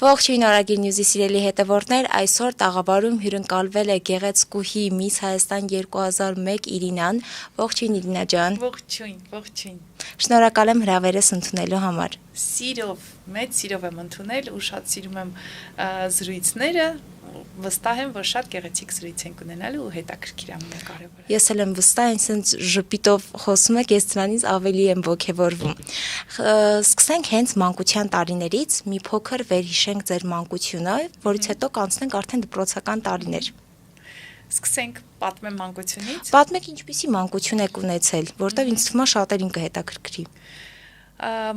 Ողջույն Արագիլ Նյուզի սիրելի հետևորդներ, այսօր տաղավարում հյուրընկալվել է գեղեցկուհի Միս Հայաստան 2001 Իրինան, ողջույն Իրինա ջան։ Ողջույն։ Շնորհակալ եմ հրավերս ընդունելու համար։ Սիրով, մեծ սիրով եմ ընդունել ու շատ սիրում եմ զրույցները, վստահ եմ, որ շատ գեղեցիկ զրույց ենք ունենալու ու հետաքրքիր ամենակարևորը։ Ես էլ եմ վստահ, այնպես ժպիտով խոսում եք, ես դրանից ավելի եմ ոգևորվում։ Սկսենք հենց մանկության տարիներից, մի փոքր վերհիշենք ձեր մանկությունը, որից հետո կանցնենք արդեն դպրոցական տարիներ։ Սկսենք պատմեմ մանկությունից։ Պատմեք ինչպիսի մանկություն եք ունեցել, որտեղ ինձ թվում է շատերին կհետաքրքրի։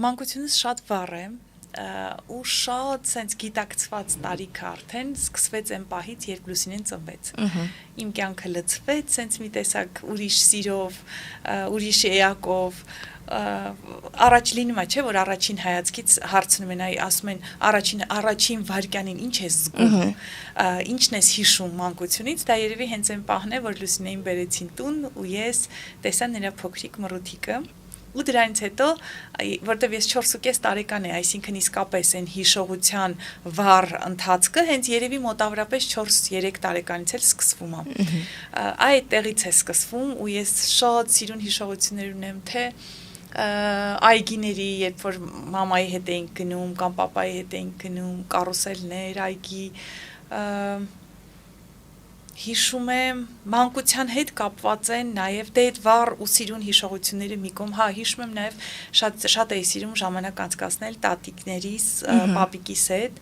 Մանկությունս շատ վառ է ու շատ սենց գիտակցված տարիքը արդեն սկսվեց այն պահից, երբ Լուսինեն ծնվեց։ Իմ կյանքը լցվեց սենց մի տեսակ ուրիշ սիրով, ուրիշ էակով, առաջ լինում է, չէ, որ առաջին հայացքից հարցնում են, ասում են առաջին վայրկյանին ինչ ես զգում, ինչն ես հիշում մանկությունից, դա երևի հենց այն պահն է, որ Լուսինեին բերեցին տուն ու ես տեսա նրա փոքրիկ մռութիկը։ Ու դրանից հետո, որտեվ ես 4.5 տարեկան է, այսինքն իսկապես այն հիշողության վառ ընթացքը հենց երևի մոտավորապես 4-3 տարեկանից էլ սկսվում է։ Այդ տեղից է սկսվում ու ես շատ սիրուն հիշողություններ ունեմ, թե այգիների, երբ որ մամայի հետ էինք գնում կամ պապայի հետ էինք գնում, կարուսելներ, այգի, հիշում եմ, մանկության հետ կապված են նաև դե այդ վառ ու սիրուն հիշողությունները մի կողմ, հիշում եմ նաև շատ էի սիրում ժամանակ անցկացնել տատիկներիս, պապիկիս հետ,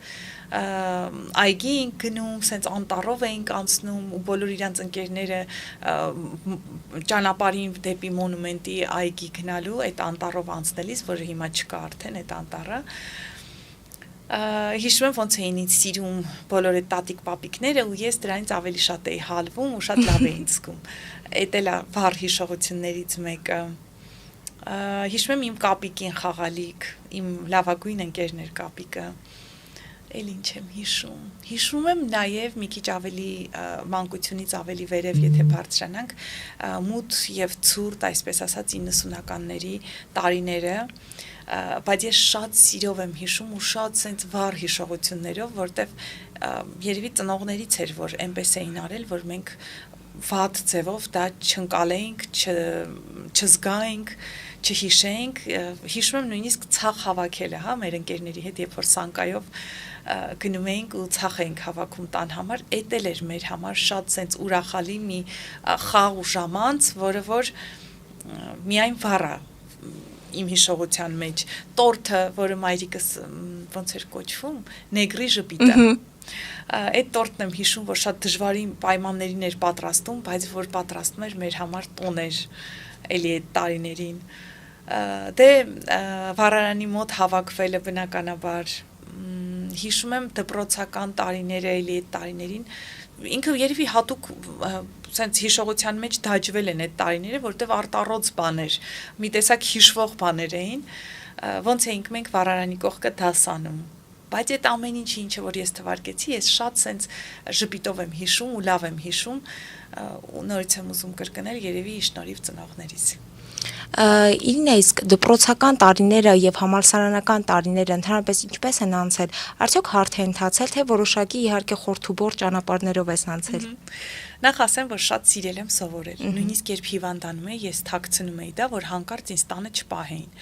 այգի էինք գնում, սենց անտառով էինք անցնում ու բոլոր իրանց ընկերները ճանապարհին դեպի մոնումենտի այգի գնալու, այդ անտառով անցնելիս, որը հիմա չկա արդեն այդ անտառը, հիշում եմ ոնց էին ինձ սիրում բոլոր այդ տատիկ պապիկները ու ես դրանից ավելի շատ էի հալվում ու շատ լավ էին զգում։ Էդ էլ վառ հիշողություններից մեկը։ Հիշում եմ իմ կապիկին խաղալիք, իմ լավագույն ընկերն էր կապիկը։ Էլ ինչ եմ հիշում։ Հիշում եմ նաև մի քիչ ավելի մանկությունից ավելի վերև, եթե բարձրանանք, մութ եւ ցուրտ, այսպես ասած 90-ականների տարիները, բայց ես շատ սիրով եմ հիշում ու շատ սենց վառ հիշողություններով, որտեվ երևի ծնողներից էր, որ այնպես էին արել, որ մենք վատ ձևով դա չընկալեինք, չզգայինք, չհիշեինք, հիշում եմ նույնիսկ ցախ հավաքելը, հա, մեր ընկերների հետ, երբ որ սանկայով գնում էինք ու ցախ էինք հավաքում տան համար, էդ էլ էր մեր համար շատ սենց ուրախալի մի խաղ ու ժամանց, որը որ միայն վառ է իմ հիշողության մեջ, տորթը, որը մայրիկս ոնց էր կոչվում, նեգրի ժպիտը, այդ տորթն եմ հիշում, որ շատ դժվարի պայմաններին էր պատրաստում, բայց որ պատրաստում էր մեր համար տոն էր էլի այդ տարիներին, դե վառարանի մոտ հավաքվելը բնականաբար, հիշում եմ դպրոցական տարիները էլի այդ տարիներին, ինքը երևի հատուկ սենց հիշողության մեջ դաջվել են այդ տարիները, որտեվ արտառոց բաներ, մի տեսակ հիշվող բաներ էին, ոնց էինք մենք վառարանի կողքը դասանում, բայց այդ ամեն ինչը, որ ես թվարկեցի, ես շատ սենց ժպիտով եմ հիշում ու լավ եմ հիշում, ու նորից եմ ուզում կրկնել երևի շնորհիվ ծնողներիս։ Իրինա, իսկ դպրոցական տարիները եւ համալսարանական տարիները ընդհանրապես ինչպես են անցել, արդյոք հարթ է ընթացել, թե որոշակի իհարկե խորթուբոր ճանապարհներով ես անցել։ Նախ ասեմ, որ շատ սիրել եմ սովորել, նույնիսկ երբ հիվանդանում էի, ես թաքցնում էի դա, որ հանկարծ ինձ տանը չպահեին,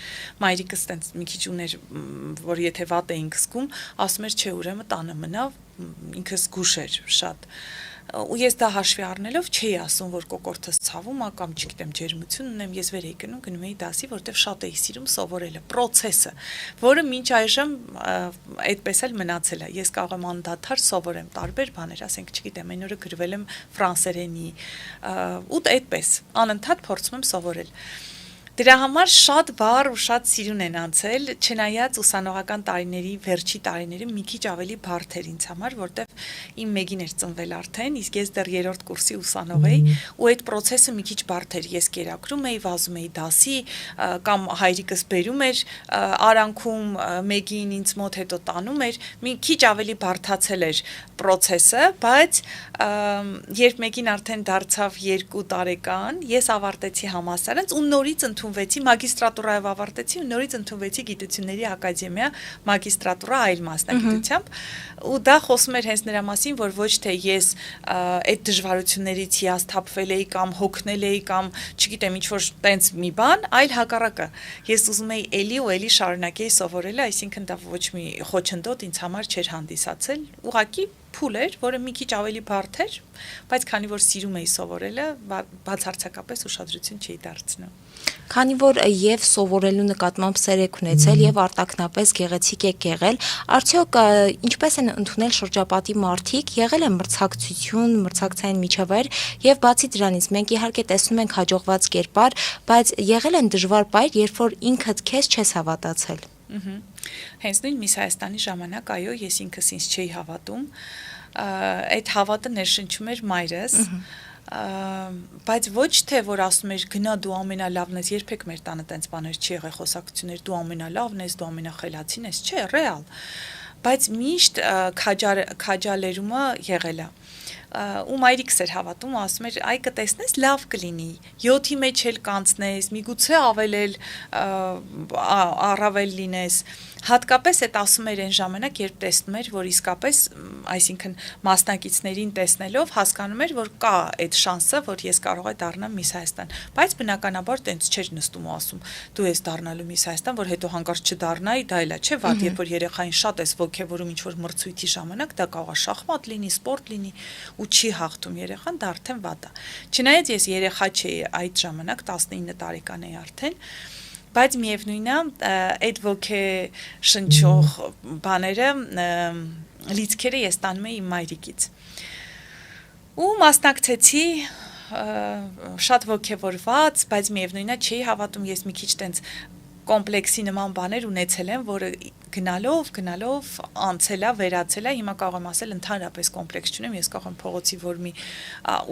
մայրիկս տենց մի քիչ ուներ, որ եթե վատ էինք զգում, ասում էր, չէ, ուրեմն տանը մնա, ինքս զգուշ էր շատ, ու ես դա հաշվի առնելով չէի ասում, որ կոկորդս ցավում է կամ չգիտեմ ջերմություն ունեմ, ես վեր էի գնում էի դասի, որտեվ շատ էի սիրում սովորելը, պրոցեսը, որը մինչ այժմ այդպես էլ մնացել է, ես կարող եմ անդադար սովորեմ տարբեր բաներ, ասենք, չգիտեմ, այն օրը գրվել եմ ֆրանսերենի, ու այդպես անընդհատ փորձում եմ սովորել։ Դրա համար շատ վառ ու շատ սիրուն են անցել, չնայած ուսանողական տարիների վերջի տարիները մի քիչ ավելի բարդ էր ինձ համար, որտեվ իմ մեգին էր ծնվել արդեն, իսկ ես դեռ 3-րդ կուրսի ուսանող էի, ու այդ process-ը մի քիչ բարդ էր, ես կերակրում էի, վազում էի դասի, կամ հայրիկս բերում էր արանքում մեգին ինձ մոտ հետո տանում էր, մի քիչ ավելի բարդացել էր process-ը, բայց երբ մեգին արդեն դարձավ 2 տարեկան, ես ավարտեցի համալսարան ու նորից ընդունվեցի մագիստրատուրայով ավարտեցի ու նորից ընդունվեցի գիտությունների ակադեմիա մագիստրատուրա այլ մասնագիտությամբ ու դա խոսում էր հենց նրա մասին, որ ոչ թե ես այդ դժվարություններից հիասթափվել էի կամ հոգնել էի կամ չգիտեմ ինչ որ տենց մի բան, այլ հակառակը ես ուզում էի էլի ու էլի շարունակեի սովորելը, այսինքն դա ոչ մի խոչընդոտ ինձ համար չէր հանդիսացել, ուղղակի փուլ էր, որը մի քիչ ավելի բարդ էր, բայց քանի որ սիրում էի սովորելը, բացարձակապես ուշադրություն չէի դարձնում։ Քանի որ եւ սովորելու նկատմամբ սեր եք ունեցել եւ արտակնապես գեղեցիկ եք եղել, արդյոք ինչպես են ընդունել շրջապատի մարդիկ, եղել է մրցակցություն, մրցակցային միջավայր եւ բացի դրանից մենք իհարկե տեսնում ենք հաջողված կերպար, բայց եղել են դժվար պայր, երբ որ ինքդ քեզ չես հավատացել։ Հենց նույն Miss Հայաստանի ժամանակ, այո, ես ինքս ինձ չէի հավատում, այդ հավատը ներշնչում էր մայրս, բայց ոչ թե որ ասում էր գնա դու ամենալավն ես, երբեք մեր տանը տենց բաներ չի եղել խոսակցություններ, դու ամենալավն ես, դու ամենախելացին ես, չէ, ռեալ, բայց միշտ քաջալերումը եղել է։ Ու մայրիկս էր հավատում, ասում էր, այ կտեսնես, լավ կլինի, 7-ի մեջ էլ կանցնես, միգուցե առավել լինես, հատկապես այդ ասում էր այն ժամանակ, երբ տեսնում էր, որ իսկապես, այսինքն մասնակիցներին տեսնելով հասկանում էր, որ կա այդ շանսը, որ ես կարող եմ դառնամ Miss Հայաստան, բայց բնականաբար տենց չէր նստում ու ասում, դու ես դառնալու Miss Հայաստան, որ հետո հանկարծ չդառնայի, դա էլա չէ, վատ, երբ որ երեխային շատ ես ոգևորում ինչ-որ մրցույթի ժամանակ, դա կարող է շախմատ լինի, սպորտ լինի ու չի հաղթում երեխան, դա արդեն վատ է։ Չնայած ես երեխա չէի այդ ժամանակ 19 տարեկան էի արդեն, բայց միևնույն է, այդ ոգեշնչող բաները, լիցքերը ես տանում էի իմ մայրիկից։ Ու մասնակցեցի շատ ոգևորված, բայց միևնույն է չէի հավատում, ես մի քիչ տենց կոմպլեքսի նման բաներ ունեցել եմ, որը գնալով անցել է, վերացել է, հիմա կարող եմ ասել ընդհանրապես կոմպլեքս չունեմ, ես կարող եմ փողոցի որ մի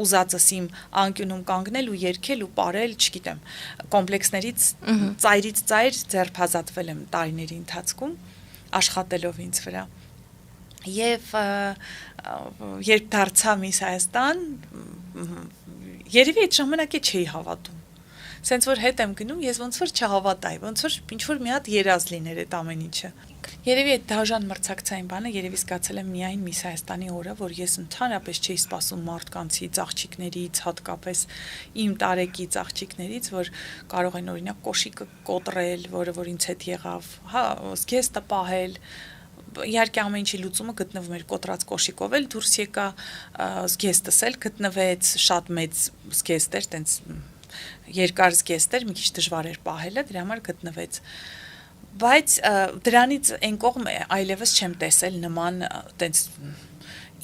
ուզածս իմ անկյունում կանգնել ու երգել ու ապարել, չգիտեմ, կոմպլեքսներից ծայրից ծայր ձերբազատվել եմ տարիների ընթացքում, աշխատելով ինձ վրա։ Եվ երբ դարձա Miss Հայաստան, երևի այդ ժամանակ չէի հավատում։ Սենց որ հետ եմ գնում, ես ոնց որ չհավատայի, ոնց որ ինչ-որ մի հատ երազ լիներ այդ ամեն ինչը։ Երևի այդ դաժան մրցակցային բանը երևի զգացել եմ միայն Miss Հայաստանի օրը, որ ես ընդհանրապես չէի սպասում մարդկանցից, աղջիկներից, հատկապես իմ տարեկից աղջիկներից, որ կարող են օրինակ կոշիկը կոտրել, որը որ ինձ հետ եղավ, հա, զգեստը պահել, իհարկե ամեն ինչի լուծումը գտնվում էր կոտրած կոշիկով էլ դուրս եկա, զգեստս էլ գտնվեց, շատ մեծ զգեստ էր, տենց երկար զգեստ էր, մի քիչ դժվար էր պահելը, դրա համար գտնվեց։ Բայց դրանից այն կողմ այլևս չեմ տեսել նման տենց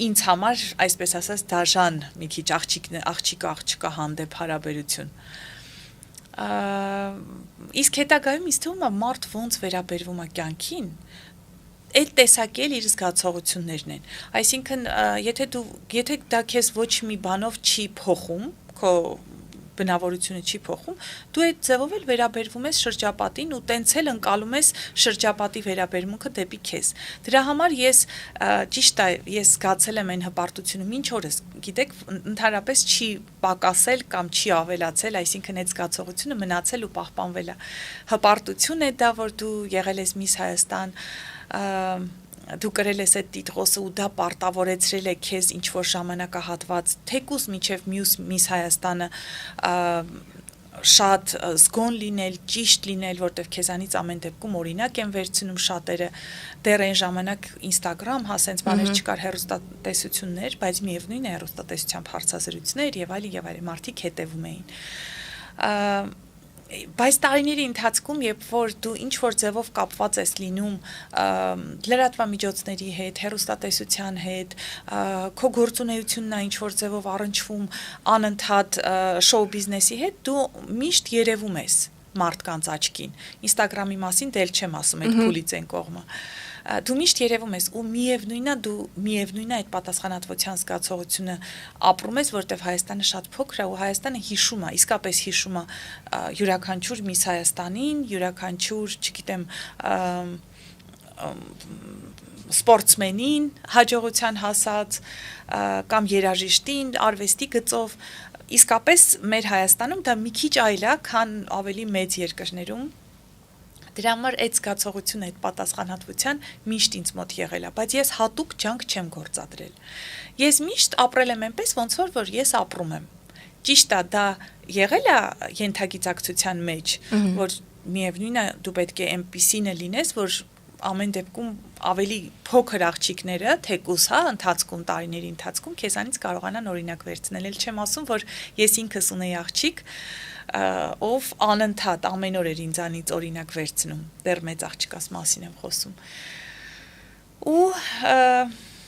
ինձ համար, այսպես ասած, դաժան մի քիչ աղջիկա հանդեպ հարաբերություն։ Իսկ հետագայում ինձ թվում է մարդ ոնց վերաբերվում է կյանքին, այդ տեսակի էլ իր զգացողություններն են։ Այսինքն, եթե դա քեզ ոչ մի բանով չի փոխում, քո բնավորությունը չի փոխում, դու այդ ձևով էլ վերաբերվում ես շրջապատին ու տենց էլ ընկալում ես շրջապատի վերաբերմունքը դեպի քեզ։ Դրա համար ես ճիշտ է, ես զգացել եմ այն հպարտությունը մինչ օրս, գիտեք, ընդհանրապես չի պակասել կամ չի ավելացել, այսինքն այդ զգացողությունը մնացել ու պահպանվել է։ Հպարտություն է դա, որ դու եղել ես Miss Հայաստան, դու կրել ես այդ տիտղոսը ու դա պարտավորեցրել է քեզ ինչ-որ ժամանակահատված, թեկուզ մինչև մյուս Miss Հայաստանը շատ զգոն լինել, ճիշտ լինել, որտեվ քեզանից ամեն դեպքում օրինակ են վերցնում շատերը, դեռ այն ժամանակ Instagram, հա, սենց բաներ չկար, հեռուստատեսություններ, բայց միևնույն է հեռուստատեսությամբ հարցազրույցներ եւ այլն, մարդիկ հետևում էին։ Բայց տարիների ընթացքում, երբ որ դու ինչ-որ ձևով կապված ես լինում լրատվամիջոցների հետ, հեռուստատեսության հետ, քո գործունեությունն է ինչ-որ ձևով առնչվում անընդհատ շոու բիզնեսի հետ, դու միշտ երևում ես մարդկանց աչքին։ Instagram-ի մասին դել չեմ ասում, այդ փուլից են կողմը։ Դու միշտ երևում ես ու միևնույն է այդ պատասխանատվության զգացողությունը ապրում ես, որտեվ Հայաստանը շատ փոքր է ու Հայաստանը հիշում է, իսկապես հիշում է յուրաքանչյուր Miss Հայաստանին, յուրաքանչյուր, չգիտեմ, սպորտսմենին հաջողության հասած կամ երաժիշտին, արվեստի գծով, իսկապես մեր Հայաստանում դա մի քիչ այլ է, քան ավելի մեծ երկրներում։ Դրա համար այդ զգացողությունը, այդ պատասխանատվության միշտ ինձ մոտ եղել է, բայց ես հատուկ ջանք չեմ գործադրել։ Ես միշտ ապրել եմ այնպես, ոնց որ ես ապրում եմ։ Ճիշտ է, դա եղել է ենթագիտակցության մեջ, որ միևնույն է դու պետք է այնպիսինը լինես, որ ամեն դեպքում ավելի փոքր աղջիկները, թեկուս, ընթացքում տարիների ընթացքում քեզանից կարողանան օրինակ վերցնել։ Էլ չեմ ասում, որ ես ինքս ունեի աղջիկ, ով անընդհատ ամեն օր էր ինձանից օրինակ վերցնում, դեռ մեծ աղջկաս մասին եմ խոսում։ Ու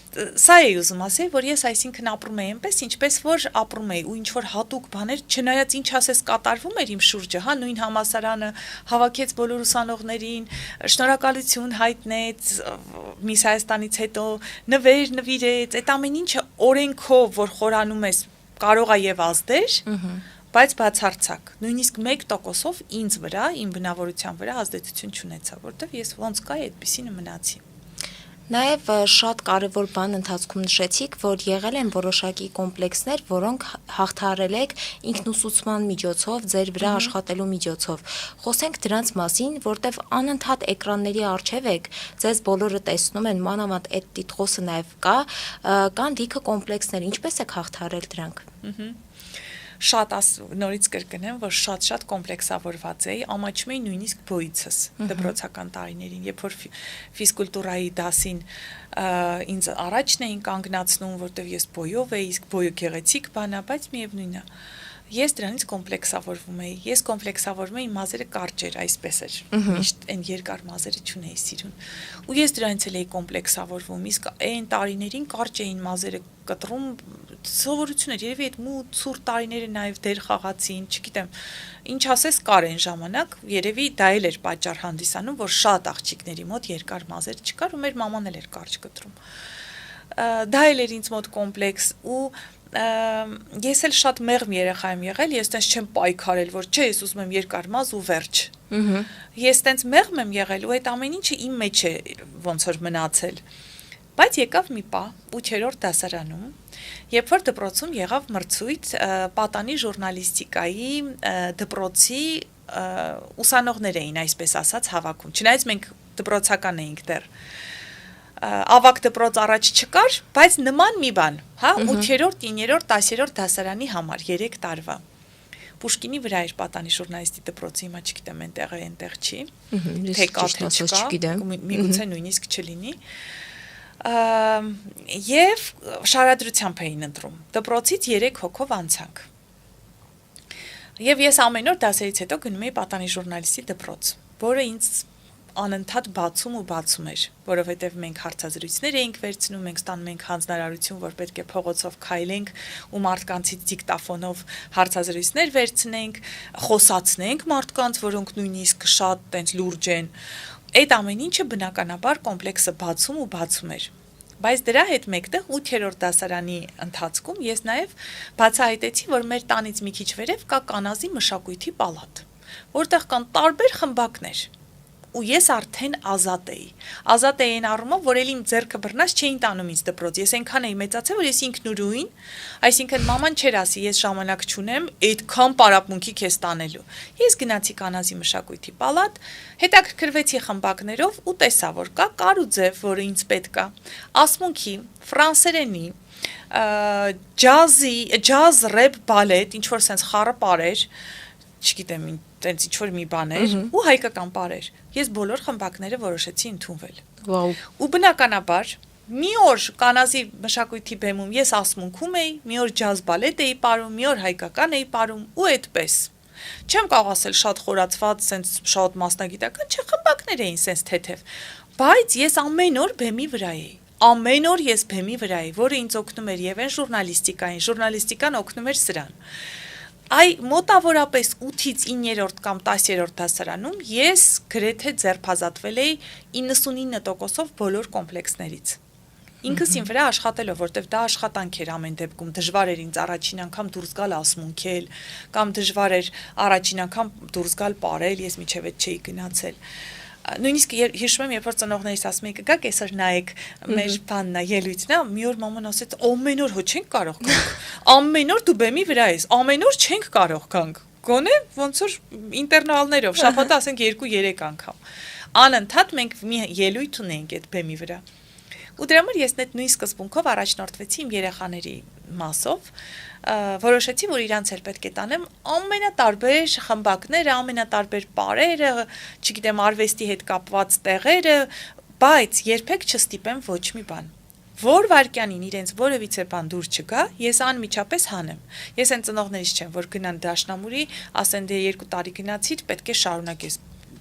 սա է ուզում ասել, որ ես այսինքն ապրում էի այնպես, ինչպես որ ապրում էի, ու ինչ որ հատուկ բաներ, չնայած ինչ ասես կատարվում էր իմ շուրջը, նույն համալսարանը հավաքեց բոլոր ուսանողներին, շնորհակալություն հայտնեց, Միս Հայաստանից հետո նվեր նվիրեց, այդ ամեն ինչը օրենքով, որ խորանում ես, կարող է եւ ազդեր, բայց բացարձակ, նույնիսկ 1%-ով ինձ վրա, իմ բնավորության վրա ազդեցություն չունեցավ, որտեվ ես ոնց կա այդպեսինը մնացի։ Նաև շատ կարևոր բան ընթացքում նշեցիք, որ եղել են որոշակի կոմպլեքսներ, որոնք հաղթահարել եք ինքնուսուցման միջոցով, ձեր վրա աշխատելու միջոցով։ Խոսենք դրանց մասին, որտեվ անընդհատ էկրանների առջև եք, ձեզ բոլորը տեսնում են, մանավանդ այդ տիտղոսը նաև կա, կան լիքը կոմպլեքսներ, ինչպես եք հաղթահարել դրանք։ Շատ նորից կրկնեմ, որ շատ կոմպլեքսավորված էի, ամաչում էի նույնիսկ բոյիցս դպրոցական տարիներին, երբ որ ֆիզկուլտուրայի դասին ինձ առաջն էին կանգնացնում, որտեվ ես բոյով էի, իսկ բոյը գեղեցիկ բան է, բայց միևնույն է։ Ես դրանից կոմպլեքսավորվում էի, ես կոմպլեքսավորվում էի, մազերը կարճ էր, այսպես էր, միշտ այն երկար մազերը չունեի սիրուն, ու ես դրանից էլ էի կոմպլեքսավորվում, իսկ այն տարիներին կարճ էին մազերը կտրում, սովորություն էր, երևի այդ մութ ցուրտ տարիները նաև դեր խաղացին, չգիտեմ, ինչ ասես կար այն ժամանակ, երևի դա էլ էր պատճառ հանդիսանում, որ շատ աղջիկների մոտ երկար մազեր չկար, ու մեր մաման էլ էր կարճ կտրում։ Դա էլ էր ինձ մոտ կոմպլեքս, ու ես էլ շատ մեղմ երեխա եմ եղել, ես տենց չեմ պայքարել, որ չէ, ես ուզում եմ երկար մազ ու վերջ։ Ես տենց մեղմ եմ եղել, ու այդ ամեն ինչը իմ մեջ է ոնց որ մնացել։ Բայց եկավ մի պահ 8-րդ դասարանում, երբ որ դպրոցում եղավ մրցույթ պատանի ժուրնալիստիկայի դպրոցի ուսանողներ էին, այսպես ասած, հավաքում։ Չնայած մենք դպրոցական էինք դեռ։ Ավակ դպրոց առաջ չկար, բայց նման մի բան, 8-րդ, 9-րդ, 10-րդ դասարանի համար 3 տարվա։ Պուշկինի վրա էր պատանի ժուրնալիստի դպրոցի, հիմա չգիտեմ այնտեղ չի, թե կա թե չկա, միգուցե նույնիսկ չլինի։ Եվ շարադրությամբ էին ընտրում, դպրոցից 3 հոգով անցանք։ Եվ ես ամեն օր դասերից հետո գնում էի պատանի ժուրնալիստի դպրոց, որը ինձ անընդհատ բացում էր, որովհետև մենք հարցազրույցներ էինք վերցնում, մենք ստանում ենք հանձնարարություն, որ պետք է փողոցով քայլենք ու մարդկանցից դիկտաֆոնով հարցազրույցներ վերցնենք, խոսացնենք մարդկանց, որոնք նույնիսկ շատ տենց լուրջ են։ Այդ ամեն ինչը բնականաբար կոմպլեքսը բացում էր։ Բայց դրա հետ մեկտեղ 8-րդ դասարանի ընթացքում ես նաև բացահայտեցի, որ մեր տանից մի քիչ վերև կա կանազի մշակույթի պալատ, որտեղ կան տարբեր խմբակներ։ Ու ես արդեն ազատ էի այն առումով, որ էլ իմ ձեռքը բռնած չէին տանում ինձ դպրոց, ես այնքան էի մեծացել, որ ես ինքնուրույն, այսինքն մաման չէր ասի, ես ժամանակ չունեմ, այդքան պարապմունքի քեզ տանելու։ Ես գնացի կանազի մշակույթի պալատ, հետաքրքրվեցի խմբակներով ու տեսա, որ կա կարուձև, որը ինձ պետք է, ասմունքի, ֆրանսերենի, ջազ, ռեփ, բալետ, ինչ որ sense խառը պարեր, չգիտեմ, տենց ինչ-որ մի բան էր, ու հայկական պարեր։ Ես բոլոր խմբակները որոշեցի ընդունվել։ Ու բնականաբար, մի օր կանազի մշակույթի բեմում ես ասմունքում էի, մի օր ջազ բալետ էի պարում, մի օր հայկական էի պարում, ու այդպես։ Չեմ կարող ասել շատ խորացված, սենց շատ մասնագիտական, չէ, խմբակներ էին սենց թեթև, բայց ես ամեն օր բեմի վրա էի։ Ամեն օր ես բեմի վրա էի, որը ինձ օգնում էր եւ այն ժուրնալիստիկան օգնում էր սրան։ Մոտավորապես 8-ից 9-րդ կամ 10-րդ դասարանում ես գրեթե ձերբազատվել էի 99%-ով բոլոր կոմպլեքսներից։ Ինքս իմ վրա աշխատելով, որտեվ դա աշխատանք էր ամեն դեպքում, դժվար էր ինձ առաջին անգամ դուրս գալ ասմունքել, կամ դժվար էր առաջին անգամ դուրս գալ պարել, ես միջև չէի գնացել։ Նույնիսկ հիշում եմ, երբ որ ծնողներիս ասում էի կգաք այսօր նայեք մեր բանն է, ելույթն է, մի օր մաման ասեց ամեն օր հո չենք կարող գանք, ամեն օր դու բեմի վրա ես, ամեն օր չենք կարող գանք, գոնե ոնց որ ինտերնալներով շաբաթը ասենք 2-3 անգամ, անընդհատ մենք մի ելույթ ունենք այդ բեմի վրա, ու դրա համար ես նույն սկզբունքով առաջնորդվեցի իմ երեխաների մասով, որոշեցի, որ իրանց էլ պետք է տանեմ ամենատարբեր խմբակները, ամենատարբեր պարերը, չգիտեմ, արվեստի հետ կապված տեղերը, բայց երբեք չստիպեմ ոչ մի բան։ Որ վարքյանին իրենց որևիցե բան դուր չգա, ես անմիջապես հանեմ։ Ես այն ծնողներից չեմ, որ գնան դաշնամուրի, ասեն դե 2 տարի գնացիր, պետք է շարունակես,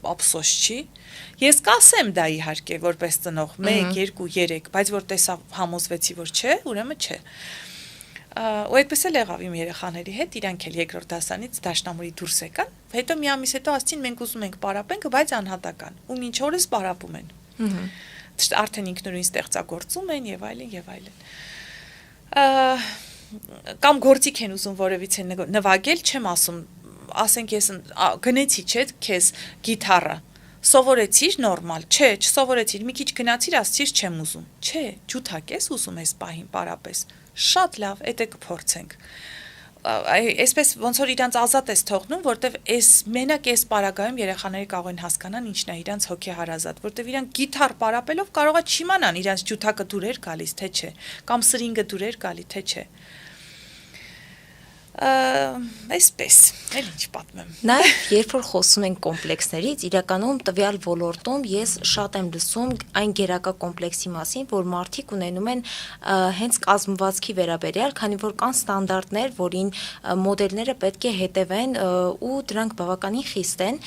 ափսոս չի։ Ես կասեմ դա իհարկե, որպես ծնող, 1, 2, 3, բայց որ տեսա համոզվեցի, որ չէ, ուրեմն չէ։ Ու այդպես էլ եղավ իմ երեխաների հետ, իրանք էլ երկրորդ դասանից դաշնամուրի դուրս եկան, հետո մի ամիս հետո ասեցին մենք ուզում ենք պարապենք, բայց անհատական, ու մինչ օրս պարապում են։ Արդեն ինքնուրույն ստեղծագործում են եւ այլն եւ այլն։ Կամ գործիք են ուզում որևիցե նվագել, չեմ ասում, ասենք ես գնեցի չէ քեզ գիտարը, սովորեցիր նորմալ, չէ, չսովորեցիր, մի քիչ գնացիր, ասցիր չեմ ուզում, չէ, ջութակ ես ուզում ես պահին պարապես, շատ լավ, էդ է կփորձենք, այսպես ոնց որ իրանց ազատ ես թողնում, որտեվ այս մենակ այս պարագայում երեխաները կարող են հասկանան ինչն է իրանց հոգեհարազատ, որտեվ իրանք գիտար պարապելով կարող է չիմանան իրանց ջութակը դուր էր գալիս, թե չէ, կամ սրինգը դուր էր գալի, թե չէ։ Այսպես, էլ ինչ պատմեմ։ Նաև երբ որ խոսում ենք կոմպլեքսներից, իրականում տվյալ ոլորտում ես շատ եմ լսում այն գերակա կոմպլեքսի մասին, որ մարդիկ ունենում են հենց կազմվածքի վերաբերյալ, քանի որ կան ստանդարտներ, որին մոդելները պետք է հետևեն ու դրանք բավականին խիստ են։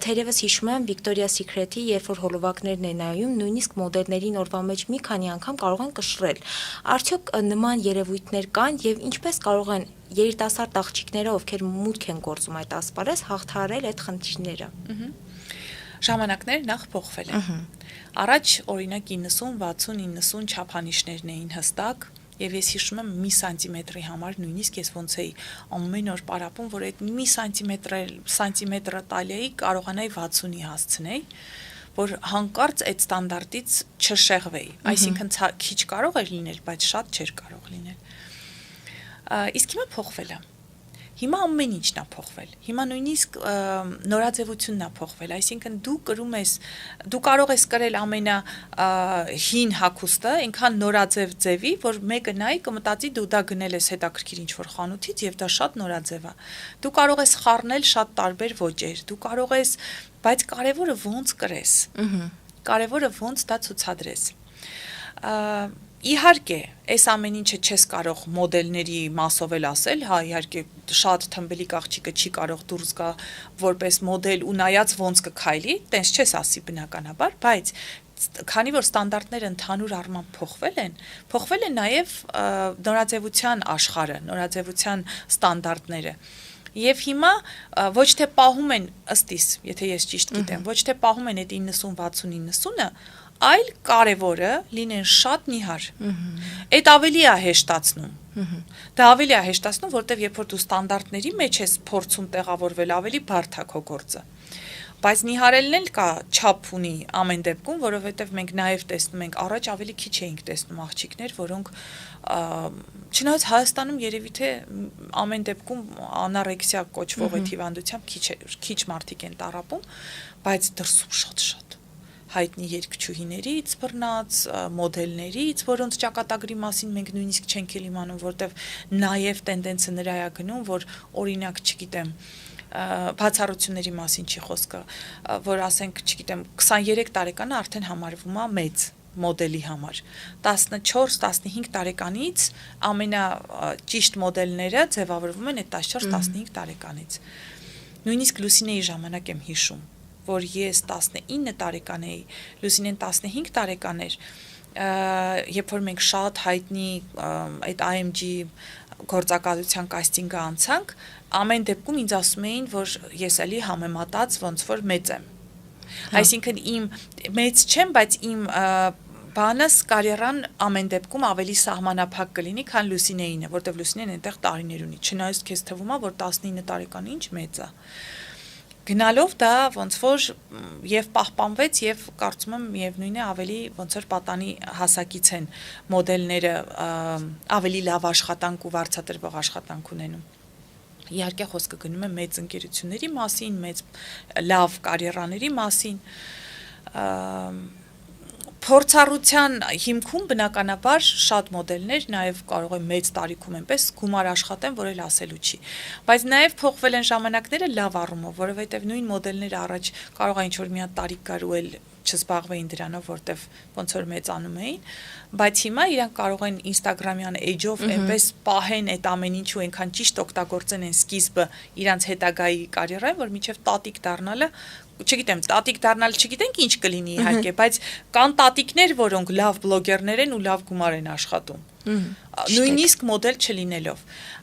Թերևս հիշում եմ Victoria's Secret-ի, երբ որ հոլովակներն են նայում, նույնիսկ մոդելներին օրվա մեջ մի քանի անգամ կարող են կշռել։ Արդյոք նման երևույթներ կան եւ ինչպես կարող են երիտասարդ աղջիկները, ովքեր մուտք են գործում այդ ասպարեզ, հաղթահարել այդ խնդիրները։ Ժամանակները նախ փոխվել են։ Առաջ օրինակ 90, 60, 90 չափանիշներն էին հստակ, եւ ես հիշում եմ մի սանտիմետրի համար նույնիսկ ես ոնց էի ամեն օր պարապում, որ այդ մի սանտիմետրը տալիայի կարողանայի 60-ի հասցնեի, որ հանկարծ այդ ստանդարտից չշեղվեի, այսինքն քիչ կարող էր լինել, բայց շատ չէր կարող լինել։ Իսկ հիմա փոխվել է։ Հիմա ամեն ինչն է փոխվել։ Հիմա նույնիսկ նորաձևությունն է փոխվել, այսինքն դու կրում ես, դու կարող ես կրել ամենա հին հագուստը, այնքան նորաձև ձևի, որ մեկը նայի կմտածի դու դա գնել ես հետաքրքիր ինչ-որ խանութից եւ դա շատ նորաձև է։ Դու կարող ես խառնել շատ տարբեր ոճեր, դու կարող ես, բայց կարևորը ոնց կրես։ Կարևորը ոնց դա ցուցադրես։ Իհարկե, այս ամեն ինչը չես կարող մոդելների մասով էլ ասել, հա, իհարկե շատ թմբլիկ աղջիկը չի կարող դուրս գա որպես մոդել ու նայած ոնց կքայլի, տենց չես ասի բնականաբար, բայց քանի որ ստանդարտները ընդհանուր առմամբ փոխվել են նաև նորաձևության աշխարհը, նորաձևության ստանդարտները։ Եվ հիմա ոչ թե պահում են ըստ իս, եթե ես ճիշտ գիտեմ, ոչ թե պահում են այդ 90-60-90-ը, այլ կարևորը լինեն շատ նիհար։ Այդ ավելի է հեշտացնում։ Դա ավելի է հեշտացնում, որտեվ երբ որ դու ստանդարտների մեջ ես փորձում տեղավորվել, ավելի բարդ է քո գործը։ Բայց նիհարելն էլ կա չափ ունի ամեն դեպքում, որովհետև մենք նաև տեսնում ենք, առաջ ավելի քիչ էինք տեսնում աղջիկներ, որոնք չնայած Հայաստանում երևի թե ամեն դեպքում անորեքսիա կոչվող այդ հիվանդությամբ քիչ մարդիկ են տառապում, բայց դրսում շատ հայտնի երգչուհիներից բռնած, մոդելներից, որոնց ճակատագրի մասին մենք նույնիսկ չենք էլ իմանում, որտեվ նաև տենդենսը նրա է գնում, որ օրինակ, չգիտեմ, բացառությունների մասին չի խոսքը, որ ասենք, չգիտեմ, 23 տարեկանը արդեն համարվում է մեծ մոդելի համար, 14-15 տարեկանից ամենաճիշտ մոդելները ձևավորվում են այդ 14-15 տարեկանից, նույնիսկ Լուսինեի ժամանակ եմ հիշում, որ ես 19 տարեկան էի, Լուսինեն 15 տարեկան էր, երբ որ մենք շատ հայտնի այդ IMG գործակալության կաստինգը անցանք, ամեն դեպքում ինձ ասում էին, որ ես էլի համեմատած ոնց որ մեծ եմ։ Այսինքն իմ մեծ չեմ, բայց իմ բանս կարիերան ամեն դեպքում ավելի սահմանափակ կլինի, քան Լուսինեինը, որտեվ Լուսինեն այնտեղ տարիներ ունի, չնայած քեզ թվում է, որ 19 տարեկան ինչ մեծ է։ Գնալով դա ոնց որ եւ պահպանվեց եւ կարծում եմ միևնույն է ավելի ոնց որ պատանի հասակից են մոդելները ավելի լավ աշխատանք ու վարձատրվող աշխատանք ունենում։ Իհարկե խոսքը գնում է մեծ ընկերությունների մասին, մեծ լավ կարիերաների մասին, փորձառության հիմքում բնականաբար շատ մոդելներ նաև կարող են մեծ տարիքում այնպես գումար աշխատեն, որ էլ ասելու չի։ Բայց նաև փոխվել են ժամանակները լավ առումով, որովհետև նույն մոդելները առաջ կարող է ինչ-որ մի հատ տարիք գար ու էլ չզբաղվեին դրանով, որտեվ ոնց որ մեծանում էին, բայց հիմա իրանք կարող են Instagram-յան edge-ով այնպես պահեն այդ ամեն ինչ ու այնքան ճիշտ օգտագործեն այն սկիզբը իրանց հետագայի կարիերային, որ մինչև տատիկ դառնալը չգիտեմ, տատիկ դառնալ չգիտենք ինչ կլինի իհարկե, բայց կան տատիկներ, որոնք լավ բլոգերներ են ու լավ գումար են աշխատում։ Նույնիսկ մոդել չլինելով։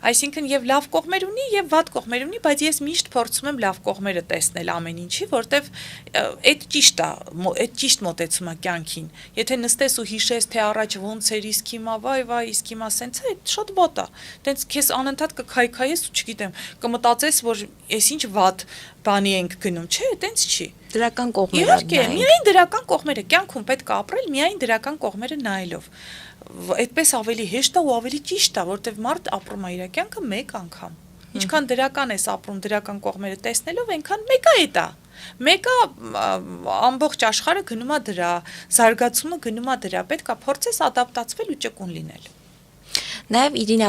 Այսինքն եւ լավ կողմեր ունի եւ վատ կողմեր ունի, բայց ես միշտ փորձում եմ լավ կողմերը տեսնել ամեն ինչի, որտեվ այդ ճիշտ է, այդ ճիշտ մոտեցումը կյանքին։ Եթե նստես ու հիշես, թե առաջ ոնց էր, իսկ հիմա վայ, իսկ հիմա սենց է, շատ վատ է։ Տենց քեզ անընդհատ կքայքայես ու չգիտեմ, կմտածես, որ այսինչ վատ բանի ենք գնում, չէ, տենց չի։ Դրական կողմերը։ Իհարկե, միայն դրական կողմերը, կյանքում պետք է ապրել միայն դրական կողմերը նայելով։ Այդպես ավելի հեշտ է ու ավելի ճիշտ է, որտեվ մարդ ապրում է իր կյանքը մեկ անգամ։ Ինչքան դրական ես ապրում դրական կողմերը տեսնելով, այնքան մեկա է դա։ Մեկա ամբողջ աշխարհը գնում է դրա, զարգացումը գնում է դրա, պետք է փորձես ադապտացվել ու ճկուն լինել։ Նաև Իրինա,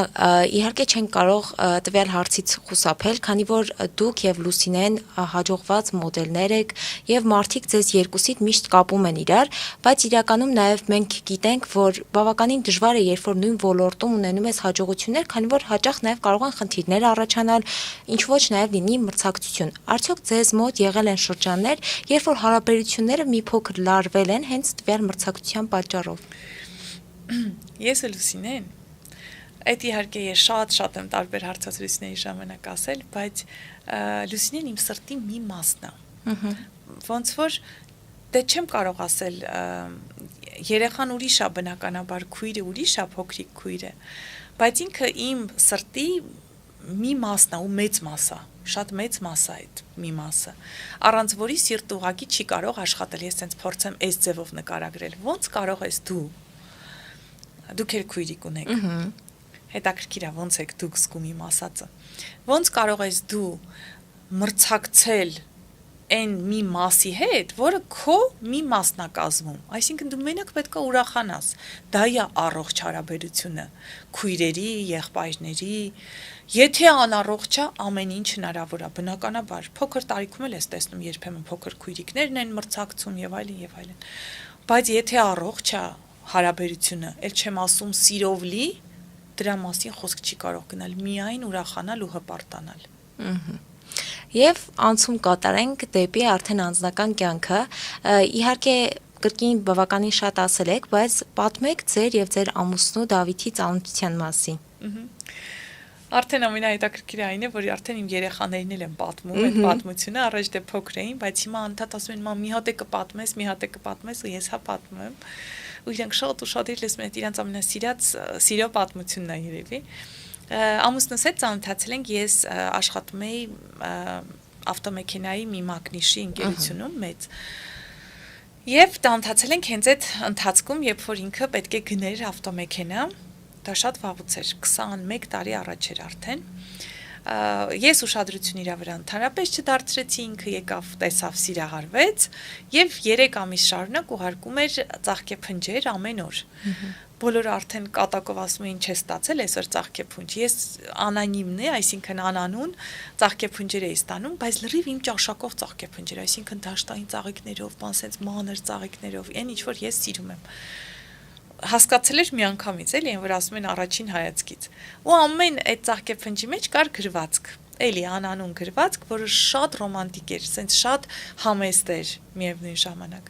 իհարկե չենք կարող տվյալ հարցից խուսափել, քանի որ դուք եւ Լուսինեն հաջողված մոդելներ եք եւ մարդիկ ձեզ երկուսիդ միշտ կապում են իրար, բայց իրականում նաև մենք գիտենք, որ բավականին դժվար է, երբ որ նույն ոլորտում ունենում ես հաջողություններ, քանի որ հաճախ նաև կարող են խնդիրներ առաջանալ, ինչ ոչ նաև լինի մրցակցություն։ Արդյոք ձեզ մոտ եղել են շրջաններ, երբ որ հարաբերությունները մի փոքր լարվել են հենց տվյալ մրցակցության պատճառով։ Ես ու Լուսինեն Այդ իհարկե ես շատ եմ տարբեր հարցազրույցների ժամանակ ասել, բայց Լուսինեն իմ սրտի մի մասն է։ Ոնց որ դե չեմ կարող ասել երեխան ուրիշ է բնականաբար, քույրը ուրիշ է, փոքրիկ քույրը, բայց ինքը իմ սրտի մի մասն է ու մեծ մաս է, շատ մեծ մաս է այդ մի մասը, առանց որի սիրտը ուղղակի չի կարող աշխատել, ես ցենց փորձեմ այս ձևով նկարագրել, ոնց կարող ես դուք էլ քույրիկ ունեք, հետաքրքիր է ոնց եք դուք զգում իմ ասածը, ոնց կարող ես դու մրցակցել այն մի մասի հետ, որը քո մի մասն է կազմում, այսինքն դու մենակ պետք է ուրախանաս, դա է առողջ հարաբերությունը, քույրերի, եղբայրների, եթե անառողջ է, ամեն ինչ հնարավոր է, բնականաբար, փոքր տարիքում էլ ես տեսնում երբեմն փոքր քույրիկներն են մրցակցում եւ այլն, բայց եթե առողջ է հարաբերությունը, ել չեմ ասում սիրով լի, դրա մասին խոսք չի կարող գնալ, միայն ուրախանալ ու հպարտանալ։ Եվ անցում կատարենք դեպի արդեն անձնական կյանքը, իհարկե կրկին բավականին շատ ասել եք, բայց պատմեք ձեր եւ ձեր ամուսնու Դավիթի ծանոթության մասին։ Արդեն ամենահետաքրքիրը այն է, որ արդեն իմ երեխաներին էլ եմ պատմում այդ պատմությունը, առաջ դե փոքր էին, բայց հիմա անդադ ասում են՝ «Մամ, մի հատ է կպատմես, մի հատ է կպատմես» ու ես հա պատմում եմ։ Ու իրանք շատ լսում են իրանց ամենասիրած սիրո պատմությունն է երևի։ Ամուսնուս հետ ծանոթացել ենք, ես աշխատում էի ավտոմեքենայի մի մակնիշի ընկերությունում մեծ։ Եվ ծանոթացել ենք հենց այդ ընթացքում, երբ որ ինքը պետք է գներ ավտոմեքենա, դա շատ վաղուց էր, 21 տարի առաջ էր արդեն։ Ես ուշադրություն իր վրա ընդհանրապես չդարձրեցի, ինքը եկավ, տեսավ, սիրահարվեց եւ 3 ամիս շարունակ ուղարկում էր ծաղկեփնջեր ամեն օր։ Բոլորը արդեն կատակով ասում էին չես ստացել այսօր ծաղկեփունջ։ Ես անանիմն է, այսինքն անանուն ծաղկեփնջեր էի ստանում, բայց լրիվ իմ ճաշակով ծաղկեփնջեր, այսինքն դաշտային ծաղիկներով, բան սենց մանր ծաղիկներով, այն ինչ որ ես սիրում եմ։ Հասկացել էր միանգամից, էլի, այն որ ասում են առաջին հայացքից։ Ու ամեն այդ ծաղկեփնջի մեջ կար գրվածք, էլի անանուն գրվածք, որը շատ ռոմանտիկ էր, սենց շատ համեստ էր միևնույն ժամանակ։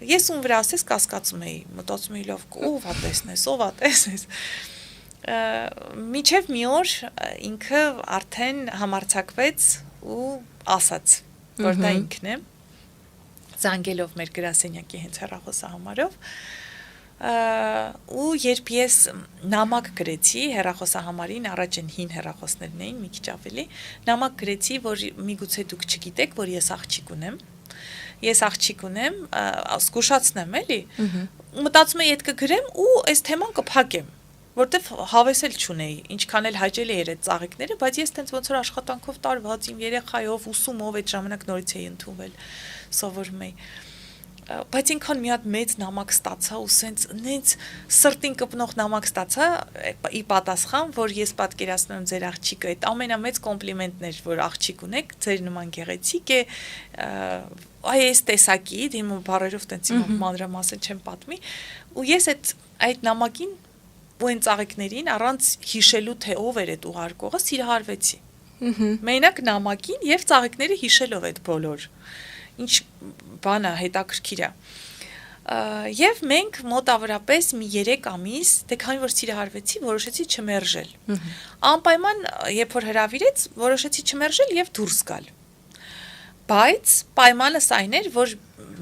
Ես ում վրա ասես կասկածում էի, մտածում էի լավ, ով ա տեսնես։ Միջև մի օր ինքը արդեն համարձակվեց ու ասաց, որ դա ինքն է, զանգելով մեր գրասենյակի հենց հեռախոսահամարով, ու երբ ես նամակ գրեցի հեռախոսահամարին, առաջին հին հեռախոսներն էին, մի քիչ ավելի, նամակ գրեցի, որ միգուցե դուք չգիտեք, որ ես աղջիկ ունեմ, զգուշացնեմ, էլի, մտածում եմ, իդ կգրեմ ու այս թեման կփակեմ, որտեվ հավեսել չունեի, ինչքան էլ հաճելի էր այդ ծաղիկները, բայց ես տենց ոնց որ աշխատանքով տարված, իմ երեխայով, ուսումով այդ ժամանակ նորից էի ընդունվել, սովորում էի, բայց ինքան մի հատ մեծ նամակ ստացա ու սենց սրտին կպնող նամակ ստացա ի պատասխան, որ ես պատկերացնում եմ ձեր աղջիկը, այդ ամենամեծ կոմպլիմենտն էր, որ աղջիկ ունեք, ձեր նման գեղեցիկ է, այս տեսակի, դեմ բառերով տենց մանրամասն չեմ պատմի, ու ես այդ նամակին ու այն ծաղիկներին առանց հիշելու թե ով էր այդ ուղարկողը, սիրահարվեցի։ Մենակ նամակին եւ ծաղիկները հիշելով այդ բոլոր ինչ բանը հետաքրքիր է։ Եվ մենք մոտավորապես մի 3 ամիս, դե քանի որ սիրահարվեցի, որոշեցի չմերժել։ Անպայման, երբ որ հրավիրեց, որոշեցի չմերժել եւ դուրս գալ։ Բայց պայմանս այն էր, որ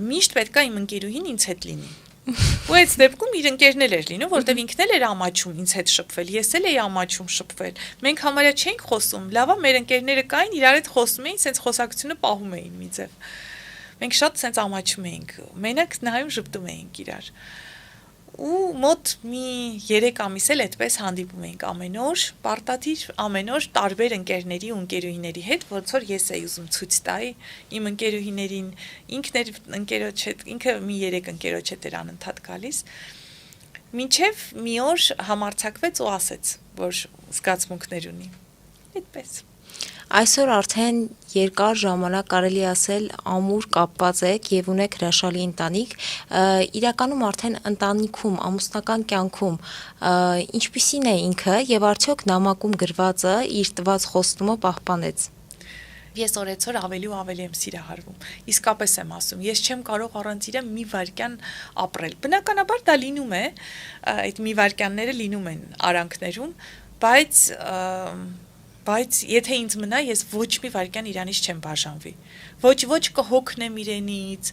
միշտ պետք է իմ ընկերուհին ինձ հետ լինի։ Ու այդ դեպքում իր ընկերն էր լինում, որտեվ ինքն էլ էր ամաչում ինձ հետ շփվել, ես էլ էի ամաչում շփվել։ Մենք համարյա չէինք խոսում, լավ է, մեր ընկերները կային, իրար հետ խոսում էին, սենց խոսակցությունը պահում էին մի ձև։ Մենք շատ սենց ամաչում էինք, մենակ նայում ժպտում էինք իրար։ Ու մոտ մի 3 ամիս էլ այդպես հանդիպում էինք ամեն օր, պարտադիր ամեն օր տարբեր ընկերների ու ընկերուհիների հետ, ոնց որ ես էի ուզում ցույց տայի իմ ընկերուհիներին, ինքն էր ընկերոջ հետ, ինքը մի 3 ընկերոջ հետ էր անընդհատ գալիս։ Մինչև մի օր համարձակվեց ու ասեց, որ զգացմունքներ ունի։ Այդպես։ Այսօր արդեն երկար ժամանակ կարելի ասել ամուր կապված եք եւ ունեք հրաշալի ընտանիք, իրականում արդեն ընտանիքում, ամուսնական կյանքում ինչպիսին է ինքը եւ արդյոք նամակում գրվածը իր տված խոստումը պահպանեց։ Ես օրեցօր ավելի ու ավելի եմ սիրահարվում։ Իսկապես եմ ասում, ես չեմ կարող առանց իրեն մի վայրկյան ապրել։ Բնականաբար դա լինում է, այդ մի վայրկյանները լինում են արանքներում, բայց եթե ինձ մնա, ես ոչ մի վայրկյան իրանից չեմ բաժանվի։ Ոչ կհոգնեմ իրենից,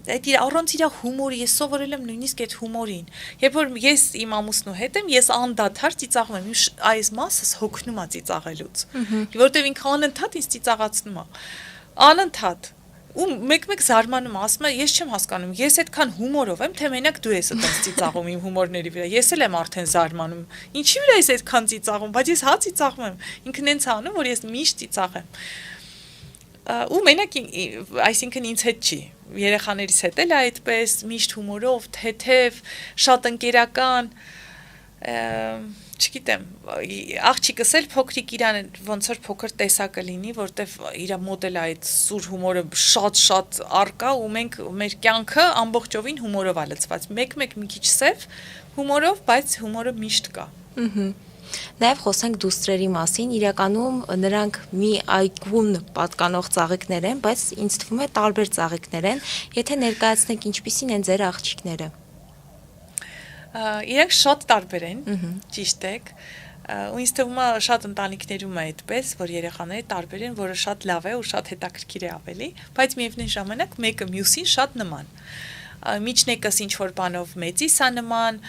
այդ առանց իր հումորի, ես սովորել եմ նույնիսկ այդ հումորին։ Երբ որ ես իմ ամուսնու հետ եմ, ես անդադար ծիծաղում եմ, այս մասս հոգնում է ծիծաղելուց, որտեվ ինքը անընդհատ ինձ ծիծաղացնում է։ Անընդհատ։ Ու մեկ-մեկ զարմանում ասում է, ես չեմ հասկանում, ես այդքան հումորով եմ, թե մենակ դու ես այդպես ծիծաղում իմ հումորների վրա։ Ես էլ եմ արդեն զարմանում։ Ինչի՞ վրա ես այդքան ծիծաղում, բայց ես հա ծիծաղում եմ։ Ինքն ինձ անում, որ ես միշտ ծիծաղեմ։ Ու մենակ, այսինքն ինձ հետ չի։ Երեխաներիս հետ էլ այդպես միշտ հումորով, թեթև, շատ ընկերական, չգիտեմ, աղջիկս էլ փոքրիկ իրան ոնց որ փոքր տեսակը լինի, որտեվ իր մոտ էլ այդ սուր հումորը շատ արկա ու մենք մեր կյանքը ամբողջովին հումորով է լցված։ Մեկ-մեկ մի քիչ սև հումորով, բայց հումորը միշտ կա։ Նաև խոսենք դուստրերի մասին, իրականում նրանք մի այգուն պատկանող ծաղիկներ են, բայց ինձ թվում է տարբեր ծաղիկներ են, եթե ներկայացնեք ինչպիսին են ձեր աղջիկները։ Իրենք շատ տարբեր են, ճիշտ եք, ու ինձ թվում է շատ ընտանիքներում է այդպես, որ երեխաները տարբեր են, որը շատ լավ է ու շատ հետաքրքիր է ավելի, բայց միևնույն ժամանակ մեկը մյուսին շատ նման։ Միջնեկս ինչ-որ բանով մեծիս է նման,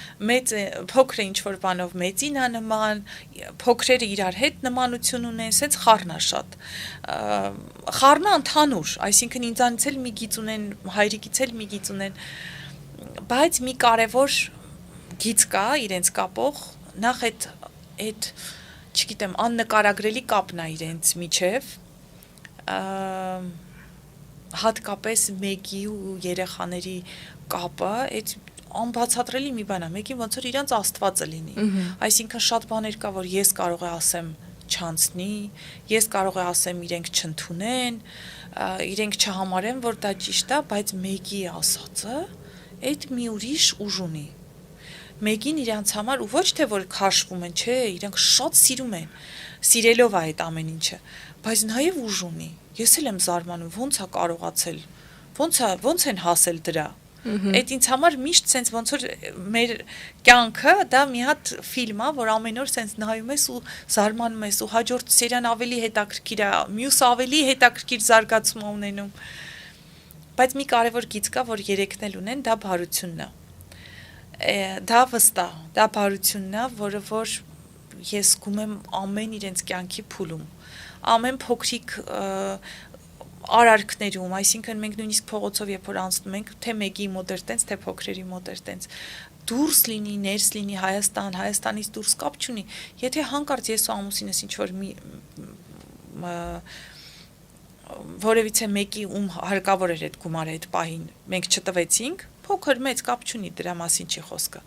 փոքրը ինչ-որ բանով մեծին է նման, փոքրերը իրար հետ նմանություն ունեն, սենց խառնա շատ։ Խառնա ընդհանուր, այսինքն ինձանից էլ մի գիծ ունեն, հայրիկից էլ մի գիծ ունեն, բայց մի կարևոր գիծ կա իրենց կապող, նախ այդ, չգիտեմ, աննկարագրելի կապն է իրենց միջև, հատկապես մեկի ու երեխաների կապը, այդ անբացատրելի մի բան է, մեկին ոնց որ իրանց աստվածը լինի, այսինքն շատ բաներ կա, որ ես կարող եմ ասեմ չանցնի, ես կարող եմ ասեմ իրենք չընդունեն, իրենք չհամարեն, որ դա ճիշտ է, բայց մեկի ասածը այդ մի ուրիշ ուժ ունի։ Մեկին իրանց համար ու ոչ թե որ քաշվում են, չէ, իրենք շատ սիրում են, սիրելով է այդ ամեն ինչը, բայց նաև ուժ ունի։ Ես էլ եմ զարմանում, ոնց է կարողացել, ոնց են հասել դրա։ Այդ ինձ համար միշտ սենց ոնց որ մեր կյանքը դա մի հատ ֆիլմ է, որ ամեն օր սենց նայում ես ու զարմանում ես ու հաջորդ սերիան ավելի հետաքրքիր է, մյուս ավելի հետաքրքիր զարգացում ունենում։ Բայց մի կարևոր գիծ կա, որ երեքն էլ ունեն, դա բարությունն է։ Դա վստահ, դա բարությունն է, որը որ ես զգում եմ ամեն իրենց կյանքի փուլում, ամեն փոքրիկ արարքներում, այսինքն մենք նույնիսկ փողոցով երբ որ անցնում ենք, թե մեկի մոտ էր տենց, թե փոքրերի մոտ էր տենց, դուրս լինի, ներս լինի Հայաստան, Հայաստանից դուրս կապ չունի, եթե հանկարծ ես ու ամուսինս ինչ որ որևիցե մեկի ում հարկավոր էր այդ գումարը այդ պահին, մենք չտվեցինք, փոքր մեծ կապ չունի, դրա մասին չի խոսքը։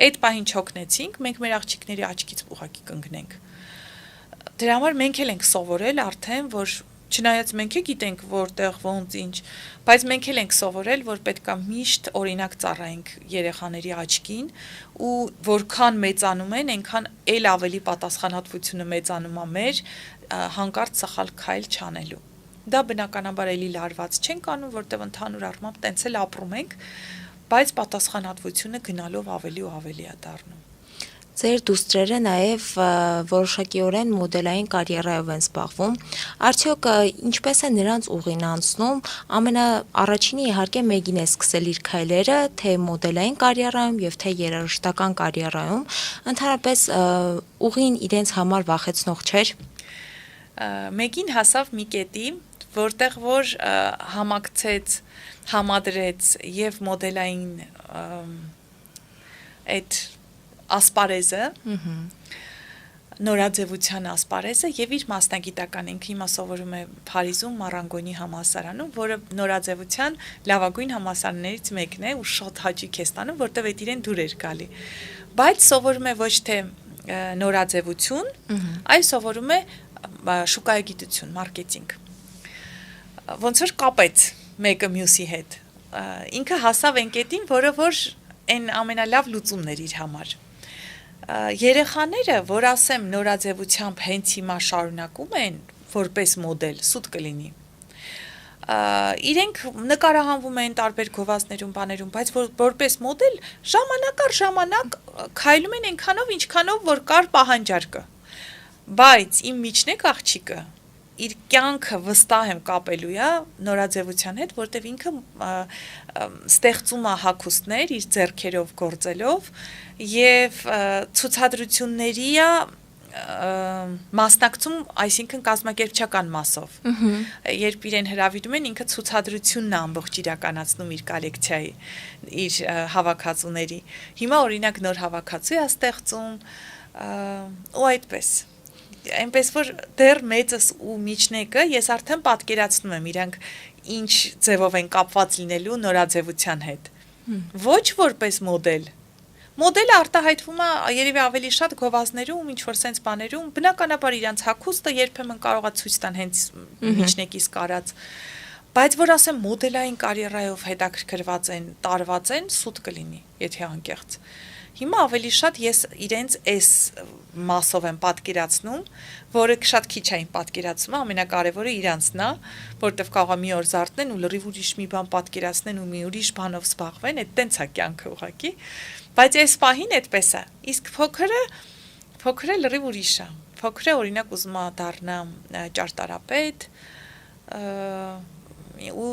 Այդ պահին չօգնեցինք, մենք մեր աղջիկների աչքից ուղղակի կընկնենք։ Դրա համար մենք էլ ենք սովորել արդեն, որ չնայած մենք գիտենք որտեղ ոնց ինչ, բայց մենք էլ ենք սովորել, որ պետքա միշտ օրինակ ծառայենք երեխաների աչքին ու որքան մեծանում են, այնքան էլ ավելի պատասխանատվությունը մեծանում է մեր հանկարծ սխալ քայլ չանելու։ Դա բնականաբար էլի լարված չենք անում, որտեղ ընդհանուր առմամբ տենց էլ ապրում ենք, բայց պատասխանատվությունը գնալով ավելի ու ավելի է դառնում։ Ձեր դուստրերը նաև որոշակիորեն մոդելային կարիերայով են զբաղվում, արդյոք ինչպես է նրանց ուղին անցնում, ամենաառաջինը իհարկե Մեգին է սկսել իր քայլերը, թե մոդելային կարիերայում եւ թե երաժշտական կարիերայում, ընդհանրապես ուղին իրենց համար վախեցնող չէր։ Մեգին հասավ մի կետի, որտեղ որ համակցեց, համադրեց եւ մոդելային այդ ասպարեզը, նորաձևության ասպարեզը եւ իր մասնագիտական ինքը հիմա սովորում է Փարիզում Մարանգոնի համալսարանում, որը նորաձևության լավագույն համալսարաններից մեկն է ու շատ հաճույք է ստանում, որտեղ այդ իրեն դուր էր գալի։ Բայց սովորում է ոչ թե նորաձևություն, այլ սովորում է շուկայագիտություն, մարքեթինգ։ Ոնց որ կապեց մեկը մյուսի հետ։ Ինքը հասավ այն կետին, որը որ այն ամենալավ լուծումն էր իր համար։ Երեխաները, որ ասեմ նորաձևությամբ հենց հիմա շարունակում են որպես մոդել, սուտ կլինի։ Իրենք նկարահանվում են տարբեր գովազդներում, բաներում, բայց որպես մոդել ժամանակ առ ժամանակ քայլում են այնքանով, ինչքանով որ կար պահանջարկը։ Բայց իմ միջնեկ աղջիկը իր կյանքը վստահ եմ կապելու է նորաձևության հետ, որտեղ ինքը ստեղծում է հագուստներ իր ձեռքերով գործելով եւ ցուցադրությունների է մասնակցում, այսինքն կազմակերպչական մասով։ Երբ իրեն հրավիրում են, ինքը ցուցադրությունն է ամբողջ իրականացնում իր կոլեկցիայի, իր հավաքածուների։ Հիմա օրինակ նոր հավաքածու է ստեղծում ու այդպես։ Այնպես որ դեռ մեծս ու միջնեկը ես արդեն պատկերացնում եմ իրանք ինչ ձևով են կապված լինելու նորաձևության հետ։ Ոչ որպես մոդել։ Մոդելը արտահայտվում է երևի ավելի շատ գովազդներում, ինչ որ sense բաներում, բնականաբար իրանց հագուստը երբեմն կարող է ցույց տան հենց միջնեկից կարած։ Բայց որ ասեմ մոդելային կարիերայով հետաքրքրված են, տարված են, սուտ կլինի, եթե անկեղծ։ Հիմա ավելի շատ ես իրենց այս մասով եմ պատկերացնում, որը շատ քիչ այն պատկերացումը, ամենակարևորը իրանցն է, որտեվ կարող է մի օր զարթնեն ու լրիվ ուրիշ մի բան պատկերացնեն ու մի ուրիշ բանով զբաղվեն, այդ տենց է կյանքը ուղղակի, բայց այս պահին այդպես է։ Իսկ փոքրը լրիվ ուրիշ է։ Փոքրը օրինակ ուզում է դառնա ճարտարապետ ու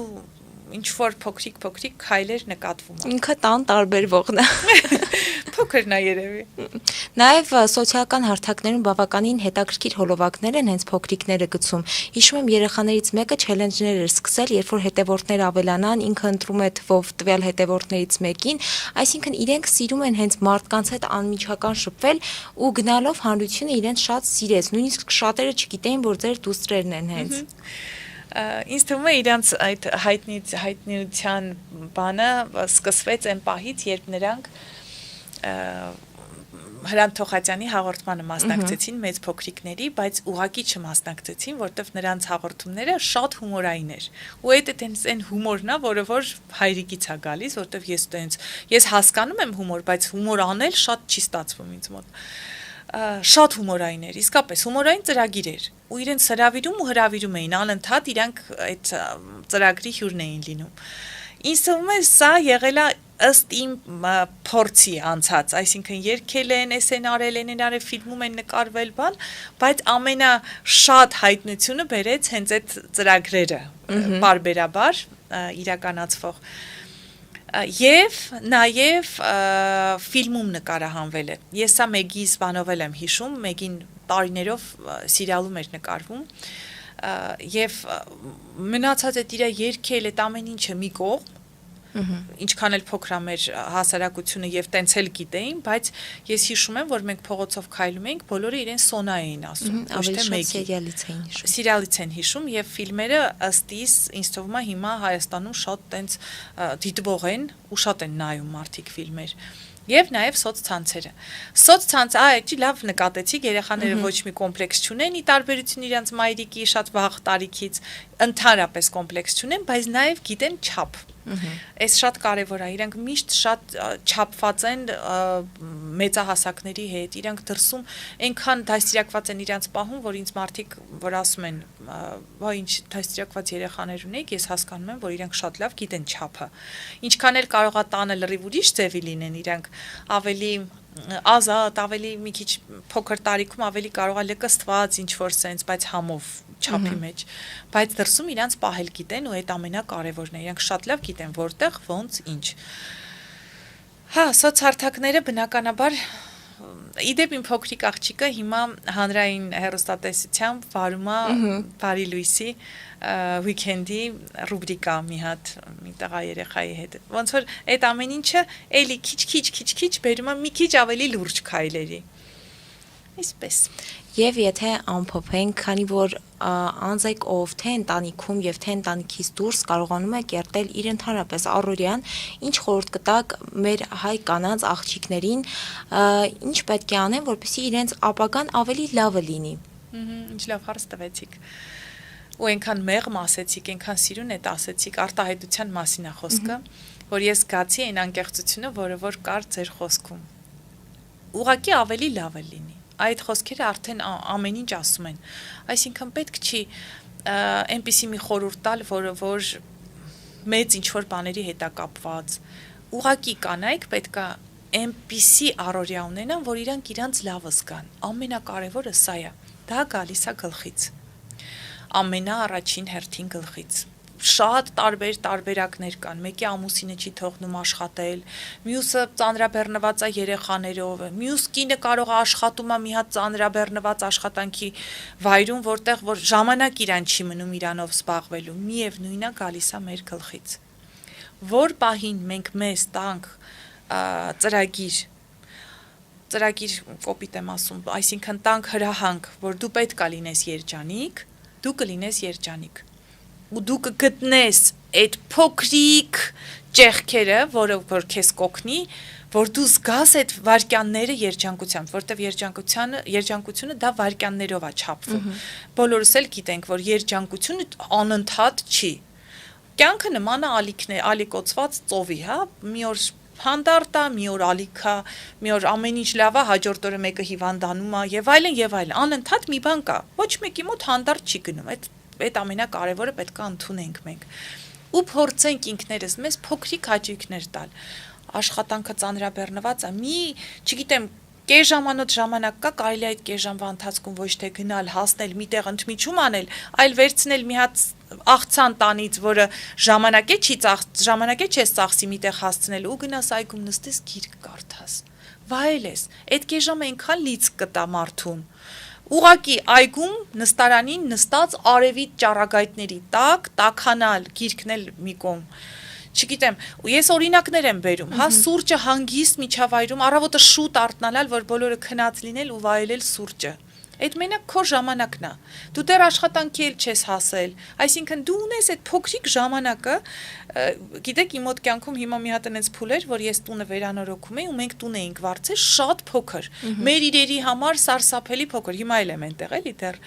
ինչ որ փոքրիկ քայլեր նկատվում է։ Ինքը տան տարբերվողն է։ Փոքրն է երևի։ Նաև սոցիալական հարթակներում բավականին հետաքրքիր հոլովակներ են հենց փոքրիկները գցում։ Հիշում եմ երեխաներից մեկը չելենջներ էր սկսել, երբ որ հետևորդներ ավելանան, ինքը ընտրում է թվով տվյալ հետևորդներից մեկին, այսինքն իրենք սիրում են հենց մարդկանց հետ անմիջական շփվել ու գնալով հանրությունը իրենց շատ սիրեց։ Նույնիսկ շատերը չգիտեին, որ ձեր դուստրերն են հենց։ Ինձ թվում է իրանց այդ հայտնիության բանը սկսվեց այն պահից, երբ նրանք Հրանտ Թոխատյանի հաղորդմանը մասնակցեցին մեծ փոքրիկների, բայց ուղակի չմասնակցեցին, որտեվ նրանց հաղորդումները շատ հումորային էր։ Ու այդ այն հումորն է, որը որ հայրիկից է գալիս, որտեվ ես հասկանում եմ հումոր, բայց հումոր անել շատ չի ստացվում ինձ մոտ։ Շատ հումորային էր, իսկապես հումորային ծրագիր էր ու իրենց հրավիրում էին անընդհատ իրանք այդ ծրագրի հյուրն էին լինում։ Ինձ թվում է սա եղել է ըստ իմ փորձի անցած, այսինքն երգել են, էսեն արել, ֆիլմում են նկարվել բան, բայց ամենաշատ հայտնությունը բերեց հենց այդ ծրագրերը բարբերաբար իրականացվող։ Եվ նաև ֆիլմում նկարահանվել է։ Ես սա Մեգի Սպանովել եմ հիշում, Մեգին տարիներով սիրիալում էր նկարվում, եւ մնացած այդ իր երգել այդ ամեն ինչը մի կողմ, ինչքան էլ փոքր մեր հասարակությունը եւ տենց էլ գիտեին, բայց ես հիշում եմ, որ մենք փողոցով քայլում էինք, բոլորը իրեն Սոնա էին ասում, ոչ թե Մեգի։ Սերիալից են հիշում եւ ֆիլմերը ըստ իս ինձ թվում է հիմա Հայաստանում շատ տենց դիտվող են ու շատ են նայում մարդիկ ֆիլմեր։ Եվ նաև սոցցանցերը։ Սոցցանց, էջի լավ նկատեցիք, երեխաները ոչ մի կոմպլեքս չունեն, ի տարբերություն իրենց մայրիկի շատ վաղ տարիքից, ընդհանրապես կոմպլեքս չունեն, բայց նաև գիտեն չափ։ Այս շատ կարևոր է, իրենք միշտ շատ չափված են մեծահասակների հետ, իրենք դրսում այնքան դաստիարակված են իրենց պահում, որ ինձ մարդիկ, որ ասում են, «Բա ինչ դաստիարակված երեխաներ ունեք», ես հասկանում եմ, որ իրենք շատ լավ գիտեն չափը։ Ինչքան էլ կարող է տանը լրիվ ուրիշ ձևի լինեն, իրենք ավելի ազատ, ավելի մի քիչ փոքր տարիքում ավելի կարող է լկստված ինչ-որ սենց, բայց համով չափի մեջ, բայց դրսում իրանց պահել գիտեն ու այդ ամենակարևորն է, իրենք շատ լավ գիտեն որտեղ, ոնց, ինչ։ Հա, սոցհարթակները բնականաբար իդեպ իմ փոքրիկ աղջիկը հիմա հանրային հեռուստատեսությամբ վարում է Բարի Լույսի weekend-ի ռուբրիկա մի հատ մի տղա երեխայի հետ։ Ոնց որ այդ ամեն ինչը էլի քիչ բերում է մի քիչ ավելի լուրջ քայլերի։ Այսպես։ Եվ եթե ամփոփենք, քանի որ անձեք ով թե ընտանիքում եւ թե ընտանիքից դուրս կարողանում է կերտել իր ընդհանրապես առօրյան, ինչ խորհուրդ կտաք մեր հայ կանանց աղջիկներին, ինչ պետք է անեն, որպեսզի իրենց ապագան ավելի լավը լինի։ Ինչ լավ հարց տվեցիք։ Ու այնքան մեղմ ասեցիք, այնքան սիրուն է ասեցիք, արտահայտության մասին է խոսքը, որ ես գացի այն անկեղծությունը, որը որ կար ձեր խոսքում։ Ուղղակի ավելի լավ է լինի։ Այդ խոսքերը արդեն ամեն ինչ ասում են։ Այսինքն պետք չի այնպիսի մի խորհուրդ տալ, որը որ մեծ ինչ-որ բաների հետ է կապված։ Ուղղակի կանայք պետք է այնպիսի առօրյա ունենան, որ իրանք լավը զգան։ Ամենակարևորը սա է։ Դա գալիս է գլխից։ Ամենաառաջին հերթին գլխից։ Շատ տարբեր տարբերակներ կան, մեկի ամուսինը չի թողնում աշխատել, մյուսը ծանրաբեռնված է երեխաներով, մյուս կինը կարող է աշխատում է մի հատ ծանրաբեռնված աշխատանքի վայրում, որտեղ որ ժամանակ իրան չի մնում իրանով զբաղվելու, միևնույնն է գալիս է մեր գլխից։ Որ պահին մենք մեզ տանք ծրագիր կոպիտ եմ ասում, այսինքն տանք հրահանգ, որ դու պետք է լինես երջանիկ, դու կլինես երջանիկ։ Ու դու կգտնես այդ փոքրիկ ճեղքերը, որը որ քեզ կօգնի, որ դու զգաս այդ վարքյանները երջանկությամբ, որտեվ երջանկությունը դա վարքյաններով է չափվում։ Բոլորս էլ գիտենք, որ երջանկությունը անընդհատ չի։ Կյանքը նման է ալիկոծված ծովի, հա, մի օր հանդարտ է, մի օր ալիք է, մի օր ամեն ինչ լավ է, հաջորդ օրը մեկը հիվանդանում է եւ այլն, անընդհատ մի բան կա։ Ոչ մեկի մոտ հանդարտ չի գնում։ Այդ ամենակարևորը պետք է ընդունենք մենք ու փորձենք ինքներս մեզ փոքրիկ հաճույքներ տալ։ Աշխատանքը ծանրաբեռնված է, չգիտեմ, կես ժամանոց ժամանակ կա, կարելի է այդ կես ժամվա ընթացքում ոչ թե գնալ, հասնել, միտեղ ընդմիջում անել, այլ վերցնել մի հատ աղցան տանից, որը ժամանակ է չես ծախսի միտեղ հասցնել ու գնաս այգում նստես գիրք կարդաս։ Վայելես, այդ կես ժամը այնքան լիցք կտա մարդուն։ Ուղղակի այգում նստարանին նստած արևի ճառագայթների տակ, տաքանալ, գիրքնել մի կողմ։ Չգիտեմ, ես օրինակներ եմ բերում, հա, սուրճը հանգիստ միջավայրում, առավոտը շուտ արթնանալ, որ բոլորը քնած լինել ու վայելել սուրճը։ Այդ մենակ քո ժամանակն է։ Դու դեռ աշխատանքի էլ չես հասել, այսինքն դու ունես այդ փոքրիկ ժամանակը, գիտեք, իմ մոտ կյանքում հիմա մի հատ այնպես փուլ էր, որ ես տունը վերանորոգում էի ու մենք տուն էինք վարձել շատ փոքր։ Մեր իրերի համար սարսափելի փոքր, հիմա էլ եմ այնտեղ էլի դեռ։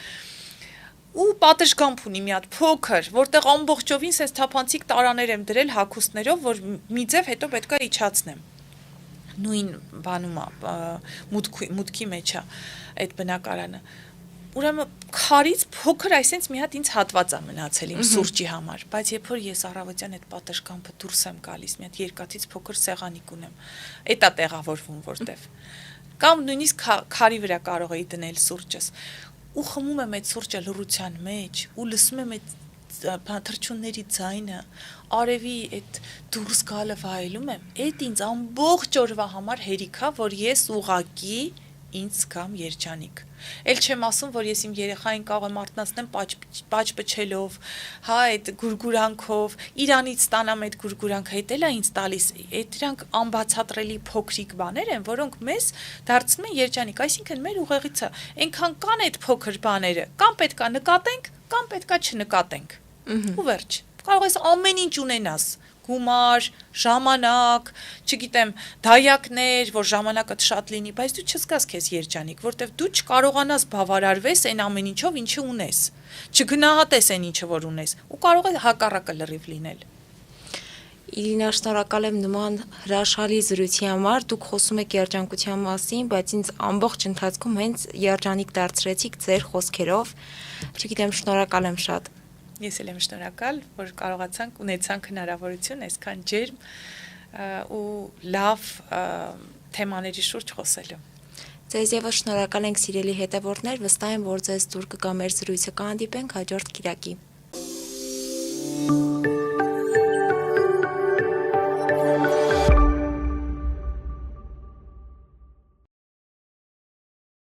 Ու պատշգամբ ունի մի հատ փոքր, որտեղ ամբողջովին sense թափանցիկ տարաներ եմ դրել հագուստներով, որ մի ձև հետո պետքա իջացնեմ։ Նույն բանում է, մուտքի մեջ է այդ բնակարանը։ Ուրեմն քարից փոքր այսպես մի հատ ինձ հատված է մնացել իմ սուրճի համար, բայց երբ որ ես առավոտյան այդ պատշգամբը դուրս եմ գալիս, մի հատ երկաթից փոքր սեղանիկ ունեմ։ Էդ է տեղավորվում որտեվ։ Կամ նույնիսկ քարի վրա կարող էի դնել սուրճս։ Ու խմում եմ այդ սուրճը լռության մեջ ու լսում եմ այդ թռչունների ձայնը, արևի այդ դուրս գալը վայելում եմ, այդ ինձ ամբողջ օրվա համար հերիք է, որ ես ուղակի ինձ կամ երջանիկ։ Էլ չեմ ասում, որ ես իմ երեխային կարող եմ արթնացնեմ պաճ պչելով, հա, այդ գուրգուրանքով, իրանից ստանամ այդ գուրգուրանքը, այդ էլ է ինձ տալիս, այդ դրանք անբացատրելի փոքրիկ բաներ են, որոնք մեզ դարձնում են երջանիկ, այսինքն մեր ուղեղիցը այնքան կան այդ փոքր բաները, կամ պետքա նկատենք, կամ պետքա չնկատենք։ Ու վերջ։ Կարող ես ամեն ինչ ունենաս, գումար, ժամանակ, չգիտեմ, դայակներ, որ ժամանակը շատ լինի, բայց դու չզգաս քեզ երջանիկ, որտեվ դու չկարողանաս բավարարվես այն ամեն ինչով, ինչը ունես, չգնահատես այն ինչը, որ ունես, ու կարող է հակառակը լրիվ լինել։ Իլինա, շնորհակալ եմ նման հրաշալի զրույցի համար, դուք խոսում եք երջանկության մասին, բայց ինձ ամբողջ ընթացքում հենց երջանիկ դարձրեցիք ձեր խոսքերով, չգիտեմ, շնորհակալ եմ շատ։ Ես էլ եմ շնորհակալ, որ կարողացանք ունեցանք հնարավորություն այսքան ջերմ ու լավ թեմաների շուրջ խոսելու։ Ձեզ եւս շնորհակալ ենք, սիրելի հետևորդներ, վստահ եմ, որ ձեզ դուր կգա մեր զրույցը, կհանդիպենք հաջորդ կիրակի։